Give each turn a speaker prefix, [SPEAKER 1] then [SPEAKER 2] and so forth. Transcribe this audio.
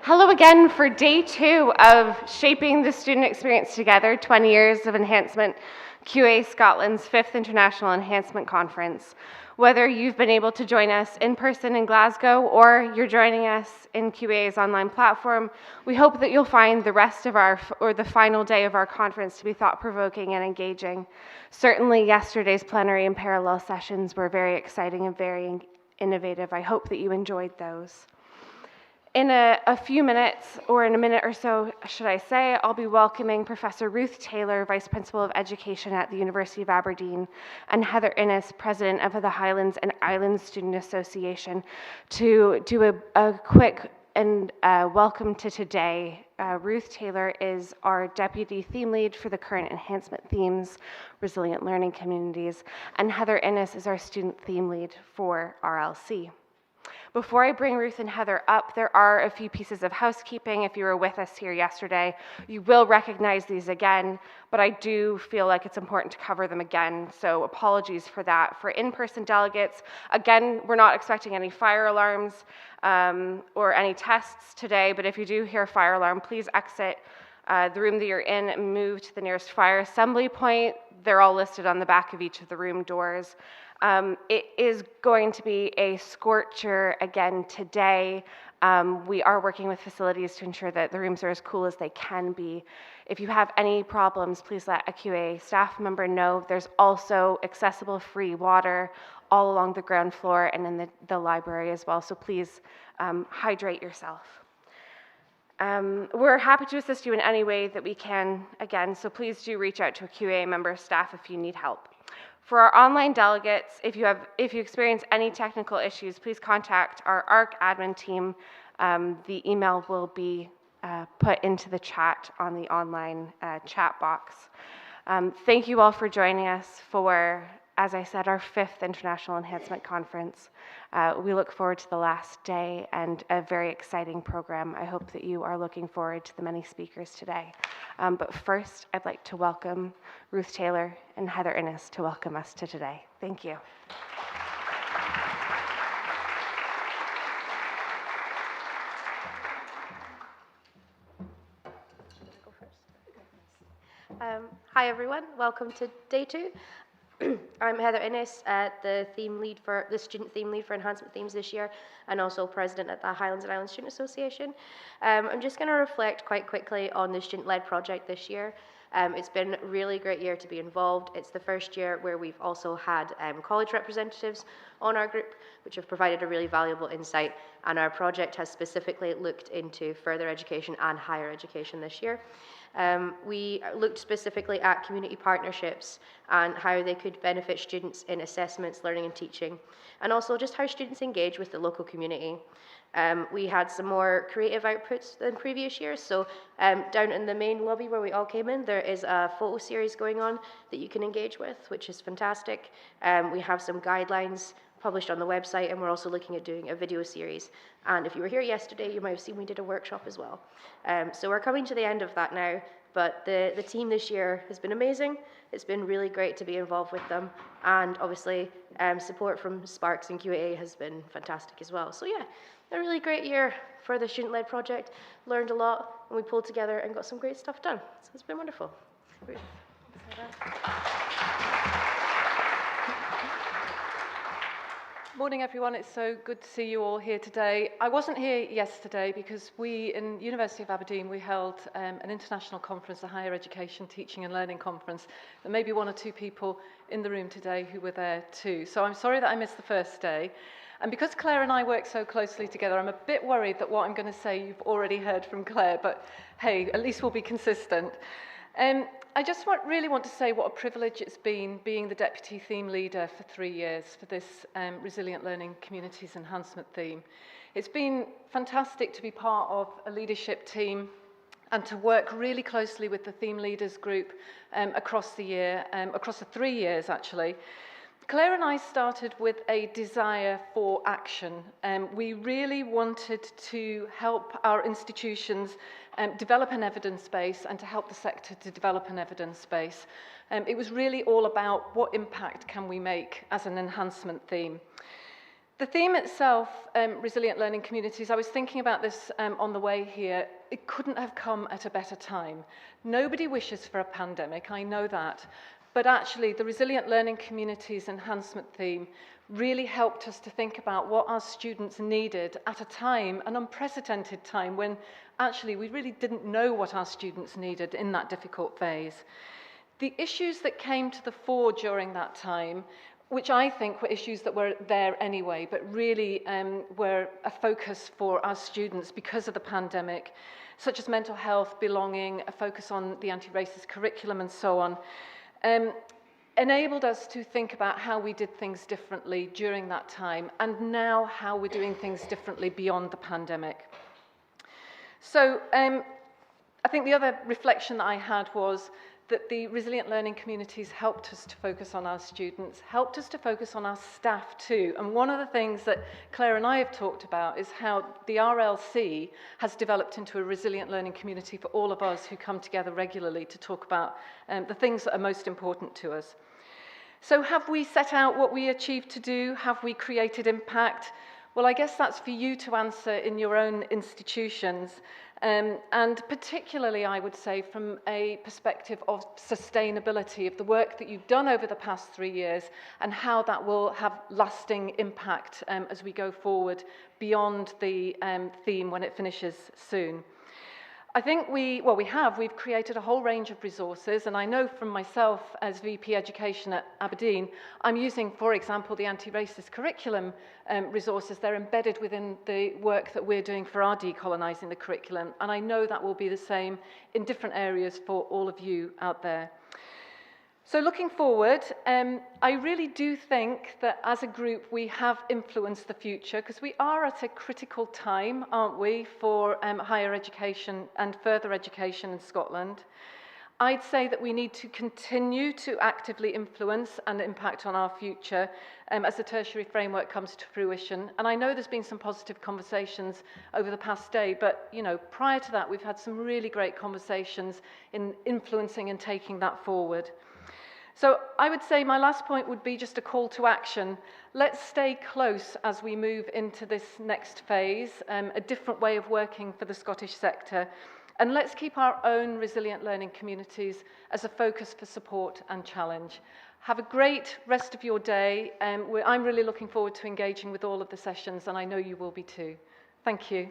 [SPEAKER 1] Hello again for day 2 of Shaping the Student Experience Together, 20 Years of Enhancement, QA Scotland's 5th International Enhancement Conference. Whether you've been able to join us in person in Glasgow or you're joining us in QA's online platform, we hope that you'll find the rest of the final day of our conference to be thought-provoking and engaging. Certainly yesterday's plenary and parallel sessions were very exciting and very innovative. I hope that you enjoyed those. In a few minutes, or in a minute or so, should I say, I'll be welcoming Professor Ruth Taylor, Vice Principal of Education at the University of Aberdeen, and Heather Innes, President of the Highlands and Islands Student Association, to do a quick and welcome to today. Ruth Taylor is our Deputy Theme Lead for the current enhancement themes, Resilient Learning Communities, and Heather Innes is our Student Theme Lead for RLC. Before I bring Ruth and Heather up, there are a few pieces of housekeeping. If you were with us here yesterday, you will recognize these again, but I do feel like it's important to cover them again, so apologies for that. For in-person delegates, again, we're not expecting any fire alarms or any tests today, but if you do hear a fire alarm, please exit the room that you're in and move to the nearest fire assembly point. They're all listed on the back of each of the room doors. It is going to be a scorcher again today. We are working with facilities to ensure that the rooms are as cool as they can be. If you have any problems, please let a QA staff member know. There's also accessible free water all along the ground floor and in the library as well, so please hydrate yourself. We're happy to assist you in any way that we can, again, so please do reach out to a QA member of staff if you need help. For our online delegates, if you experience any technical issues, please contact our ARC admin team. The email will be put into the chat on the online chat box. Thank you all for joining us for, as I said, our 5th International Enhancement Conference. We look forward to the last day and a very exciting program. I hope that you are looking forward to the many speakers today. But first, I'd like to welcome Ruth Taylor and Heather Innes to welcome us to today. Thank you.
[SPEAKER 2] Hi everyone, welcome to day 2. I'm Heather Innes, the student theme lead for enhancement themes this year, and also president at the Highlands and Islands Student Association. I'm just going to reflect quite quickly on the student-led project this year. It's been a really great year to be involved. It's the first year where we've also had college representatives on our group, which have provided a really valuable insight, and our project has specifically looked into further education and higher education this year. We looked specifically at community partnerships and how they could benefit students in assessments, learning and teaching, and also just how students engage with the local community. We had some more creative outputs than previous years, so down in the main lobby where we all came in, there is a photo series going on that you can engage with, which is fantastic. We have some guidelines published on the website, and we're also looking at doing a video series. And if you were here yesterday, you might have seen we did a workshop as well. So we're coming to the end of that now, but the team this year has been amazing. It's been really great to be involved with them, and obviously support from Sparks and QAA has been fantastic as well. So yeah, a really great year for the student-led project. Learned a lot, and we pulled together and got some great stuff done. So it's been wonderful.
[SPEAKER 3] Morning everyone, it's so good to see you all here today. I wasn't here yesterday because we in University of Aberdeen we held an international conference, a higher education teaching and learning conference. There may be 1 or 2 people in the room today who were there too. So I'm sorry that I missed the first day. And because Claire and I work so closely together, I'm a bit worried that what I'm going to say you've already heard from Claire, but hey, at least we'll be consistent. I just really want to say what a privilege it's been being the Deputy Theme Leader for 3 years for this Resilient Learning Communities Enhancement theme. It's been fantastic to be part of a leadership team and to work really closely with the Theme Leaders group across the year, across the 3 years actually. Claire and I started with a desire for action. We really wanted to help our institutions develop an evidence base and to help the sector to develop an evidence base. It was really all about what impact can we make as an enhancement theme. The theme itself, resilient learning communities, I was thinking about this on the way here. It couldn't have come at a better time. Nobody wishes for a pandemic, I know that. But actually, the resilient learning communities enhancement theme really helped us to think about what our students needed at a time, an unprecedented time, when actually we really didn't know what our students needed in that difficult phase. The issues that came to the fore during that time, which I think were issues that were there anyway, but really were a focus for our students because of the pandemic, such as mental health, belonging, a focus on the anti-racist curriculum and so on, enabled us to think about how we did things differently during that time, and now how we're doing things differently beyond the pandemic. So I think the other reflection that I had was that the resilient learning communities helped us to focus on our students, helped us to focus on our staff too. And one of the things that Claire and I have talked about is how the RLC has developed into a resilient learning community for all of us who come together regularly to talk about the things that are most important to us. So have we set out what we achieved to do? Have we created impact? Well, I guess that's for you to answer in your own institutions. And particularly, I would say, from a perspective of sustainability of the work that you've done over the past 3 years and how that will have lasting impact as we go forward beyond the theme when it finishes soon. I think we've created a whole range of resources, and I know from myself as VP Education at Aberdeen, I'm using, for example, the anti-racist curriculum resources. They're embedded within the work that we're doing for our decolonising the curriculum, and I know that will be the same in different areas for all of you out there. So looking forward, I really do think that as a group we have influenced the future, because we are at a critical time, aren't we, for higher education and further education in Scotland. I'd say that we need to continue to actively influence and impact on our future as the tertiary framework comes to fruition. And I know there's been some positive conversations over the past day, but prior to that we've had some really great conversations in influencing and taking that forward. So I would say my last point would be just a call to action. Let's stay close as we move into this next phase, a different way of working for the Scottish sector. And let's keep our own resilient learning communities as a focus for support and challenge. Have a great rest of your day. I'm really looking forward to engaging with all of the sessions, and I know you will be too. Thank you.